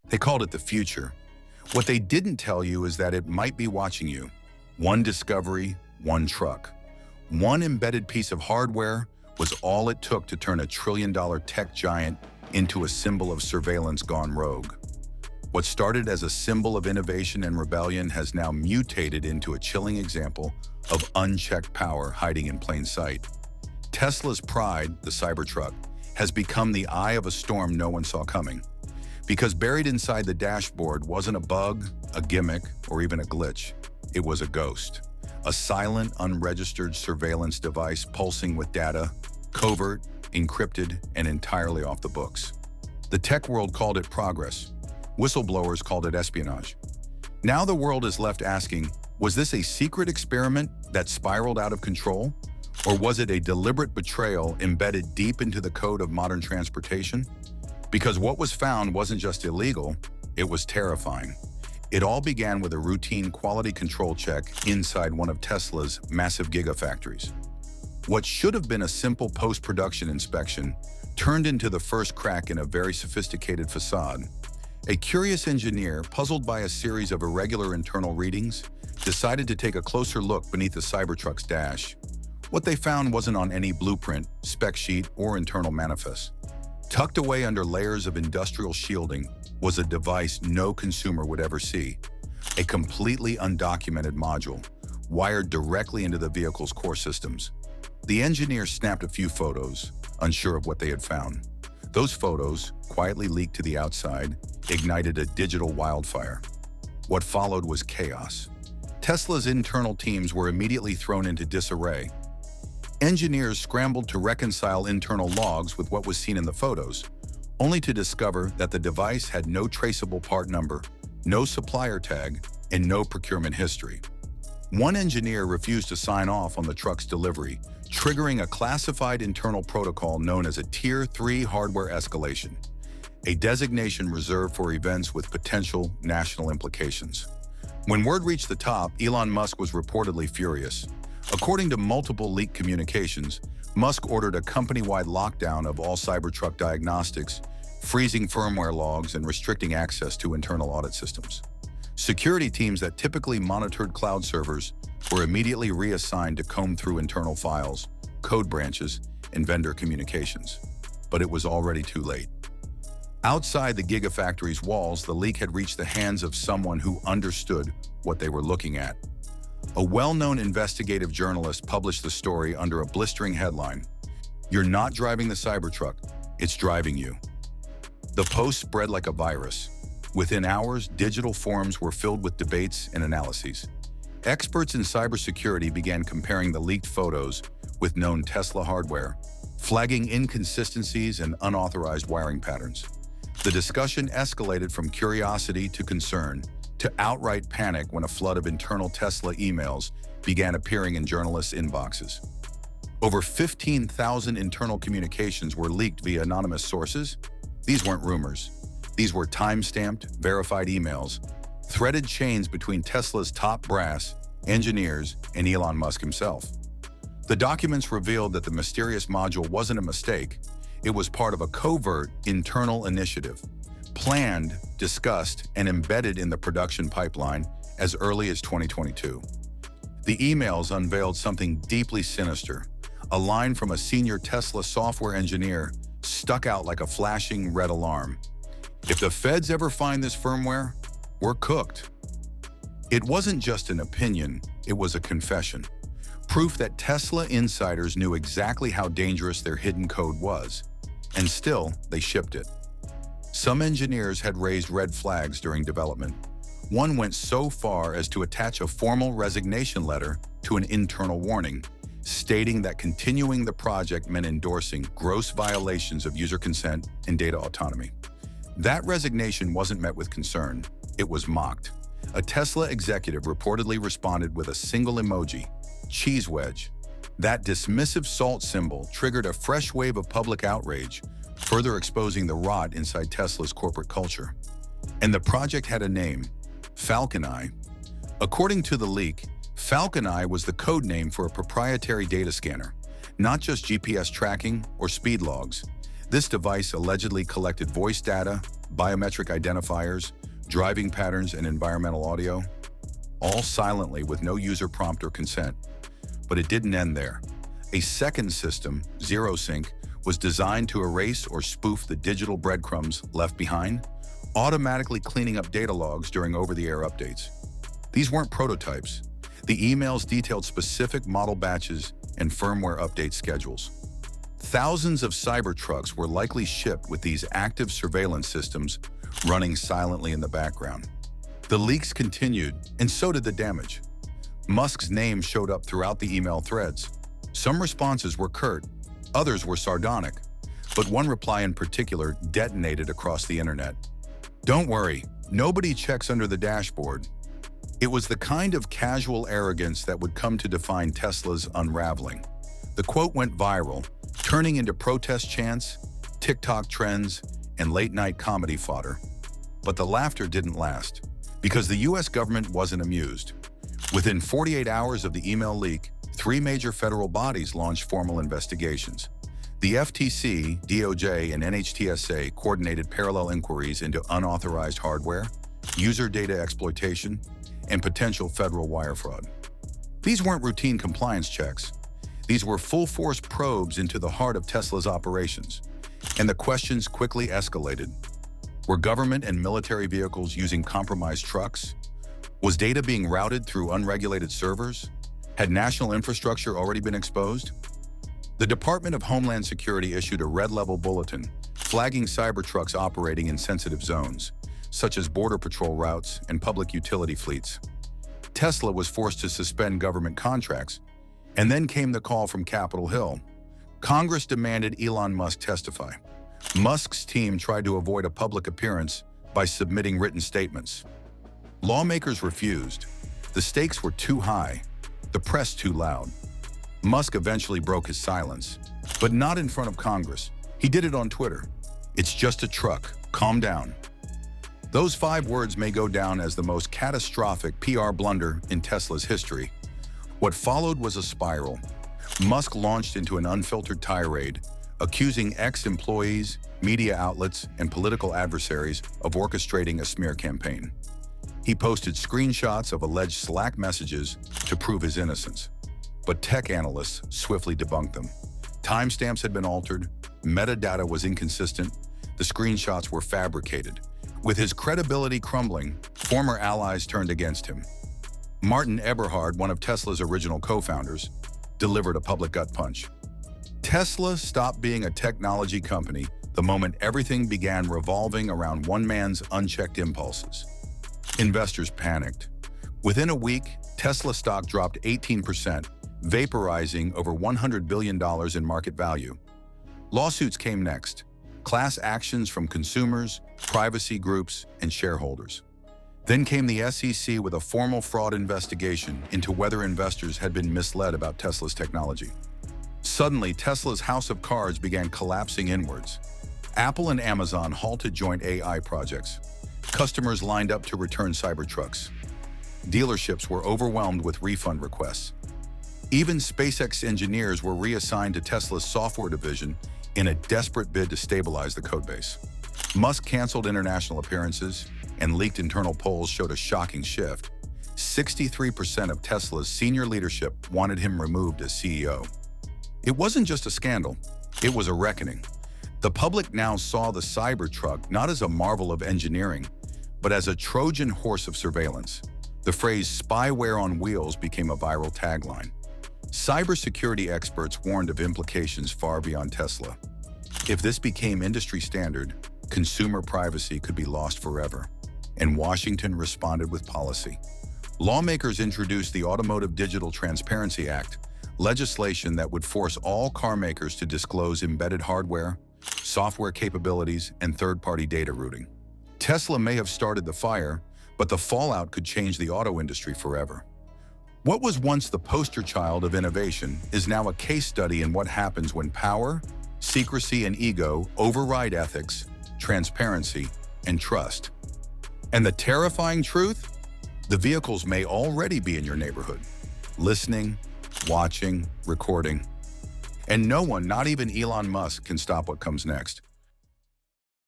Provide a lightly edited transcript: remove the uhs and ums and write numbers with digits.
They called it the future. What they didn't tell you is that it might be watching you. One discovery, one truck. One embedded piece of hardware was all it took to turn a trillion-dollar tech giant into a symbol of surveillance gone rogue. What started as a symbol of innovation and rebellion has now mutated into a chilling example of unchecked power hiding in plain sight. Tesla's pride, the Cybertruck, has become the eye of a storm no one saw coming. Because buried inside the dashboard wasn't a bug, a gimmick, or even a glitch. It was a ghost. A silent, unregistered surveillance device pulsing with data, covert, encrypted, and entirely off the books. The tech world called it progress. Whistleblowers called it espionage. Now the world is left asking, was this a secret experiment that spiraled out of control? Or was it a deliberate betrayal embedded deep into the code of modern transportation? Because what was found wasn't just illegal, it was terrifying. It all began with a routine quality control check inside one of Tesla's massive gigafactories. What should have been a simple post-production inspection turned into the first crack in a very sophisticated facade. A curious engineer, puzzled by a series of irregular internal readings, decided to take a closer look beneath the Cybertruck's dash. What they found wasn't on any blueprint, spec sheet, or internal manifest. Tucked away under layers of industrial shielding was a device no consumer would ever see, a completely undocumented module, wired directly into the vehicle's core systems. The engineer snapped a few photos, unsure of what they had found. Those photos, quietly leaked to the outside, ignited a digital wildfire. What followed was chaos. Tesla's internal teams were immediately thrown into disarray. Engineers scrambled to reconcile internal logs with what was seen in the photos, only to discover that the device had no traceable part number, no supplier tag, and no procurement history. One engineer refused to sign off on the truck's delivery, triggering a classified internal protocol known as a Tier 3 hardware escalation, a designation reserved for events with potential national implications. When word reached the top, Elon Musk was reportedly furious. According to multiple leaked communications, Musk ordered a company-wide lockdown of all Cybertruck diagnostics, freezing firmware logs and restricting access to internal audit systems. Security teams that typically monitored cloud servers were immediately reassigned to comb through internal files, code branches, and vendor communications. But it was already too late. Outside the Gigafactory's walls, the leak had reached the hands of someone who understood what they were looking at. A well-known investigative journalist published the story under a blistering headline, "You're not driving the Cybertruck, it's driving you." The post spread like a virus. Within hours, digital forums were filled with debates and analyses. Experts in cybersecurity began comparing the leaked photos with known Tesla hardware, flagging inconsistencies and unauthorized wiring patterns. The discussion escalated from curiosity to concern, to outright panic when a flood of internal Tesla emails began appearing in journalists' inboxes. Over 15,000 internal communications were leaked via anonymous sources. These weren't rumors. These were time-stamped, verified emails, threaded chains between Tesla's top brass, engineers, and Elon Musk himself. The documents revealed that the mysterious module wasn't a mistake. It was part of a covert internal initiative, planned, discussed, and embedded in the production pipeline as early as 2022. The emails unveiled something deeply sinister. A line from a senior Tesla software engineer stuck out like a flashing red alarm. "If the feds ever find this firmware, we're cooked." It wasn't just an opinion, it was a confession. Proof that Tesla insiders knew exactly how dangerous their hidden code was. And still, they shipped it. Some engineers had raised red flags during development. One went so far as to attach a formal resignation letter to an internal warning, stating that continuing the project meant endorsing gross violations of user consent and data autonomy. That resignation wasn't met with concern, it was mocked. A Tesla executive reportedly responded with a single emoji, cheese wedge. That dismissive salt symbol triggered a fresh wave of public outrage, further exposing the rot inside Tesla's corporate culture. And the project had a name, Falcon Eye. According to the leak, Falcon Eye was the code name for a proprietary data scanner, not just GPS tracking or speed logs. This device allegedly collected voice data, biometric identifiers, driving patterns, and environmental audio, all silently with no user prompt or consent. But it didn't end there. A second system, ZeroSync, was designed to erase or spoof the digital breadcrumbs left behind, automatically cleaning up data logs during over-the-air updates. These weren't prototypes. The emails detailed specific model batches and firmware update schedules. Thousands of Cybertrucks were likely shipped with these active surveillance systems running silently in the background. The leaks continued, and so did the damage. Musk's name showed up throughout the email threads. Some responses were curt, others were sardonic, but one reply in particular detonated across the internet. "Don't worry, nobody checks under the dashboard." It was the kind of casual arrogance that would come to define Tesla's unraveling. The quote went viral, turning into protest chants, TikTok trends, and late-night comedy fodder. But the laughter didn't last, because the US government wasn't amused. Within 48 hours of the email leak, 3 major federal bodies launched formal investigations. The FTC, DOJ, and NHTSA coordinated parallel inquiries into unauthorized hardware, user data exploitation, and potential federal wire fraud. These weren't routine compliance checks. These were full-force probes into the heart of Tesla's operations. And the questions quickly escalated. Were government and military vehicles using compromised trucks? Was data being routed through unregulated servers? Had national infrastructure already been exposed? The Department of Homeland Security issued a red-level bulletin flagging Cybertrucks operating in sensitive zones, such as border patrol routes and public utility fleets. Tesla was forced to suspend government contracts, and then came the call from Capitol Hill. Congress demanded Elon Musk testify. Musk's team tried to avoid a public appearance by submitting written statements. Lawmakers refused. The stakes were too high, the press too loud. Musk eventually broke his silence, but not in front of Congress. He did it on Twitter. "It's just a truck. Calm down." Those 5 words may go down as the most catastrophic PR blunder in Tesla's history. What followed was a spiral. Musk launched into an unfiltered tirade, accusing ex-employees, media outlets, and political adversaries of orchestrating a smear campaign. He posted screenshots of alleged Slack messages to prove his innocence. But tech analysts swiftly debunked them. Timestamps had been altered, metadata was inconsistent, the screenshots were fabricated. With his credibility crumbling, former allies turned against him. Martin Eberhard, one of Tesla's original co-founders, delivered a public gut punch. Tesla stopped being a technology company the moment everything began revolving around one man's unchecked impulses. Investors panicked. Within a week, Tesla stock dropped 18%, vaporizing over $100 billion in market value. Lawsuits came next. Class actions from consumers, privacy groups, and shareholders. Then came the SEC with a formal fraud investigation into whether investors had been misled about Tesla's technology. Suddenly, Tesla's house of cards began collapsing inwards. Apple and Amazon halted joint AI projects. Customers lined up to return Cybertrucks. Dealerships were overwhelmed with refund requests. Even SpaceX engineers were reassigned to Tesla's software division in a desperate bid to stabilize the codebase. Musk canceled international appearances, and leaked internal polls showed a shocking shift. 63% of Tesla's senior leadership wanted him removed as CEO. It wasn't just a scandal, it was a reckoning. The public now saw the Cybertruck not as a marvel of engineering, but as a Trojan horse of surveillance. The phrase "spyware on wheels" became a viral tagline. Cybersecurity experts warned of implications far beyond Tesla. If this became industry standard, consumer privacy could be lost forever. And Washington responded with policy. Lawmakers introduced the Automotive Digital Transparency Act, legislation that would force all car makers to disclose embedded hardware, software capabilities, and third-party data routing. Tesla may have started the fire, but the fallout could change the auto industry forever. What was once the poster child of innovation is now a case study in what happens when power, secrecy, and ego override ethics, transparency, and trust. And the terrifying truth? The vehicles may already be in your neighborhood, listening, watching, recording. And no one, not even Elon Musk, can stop what comes next.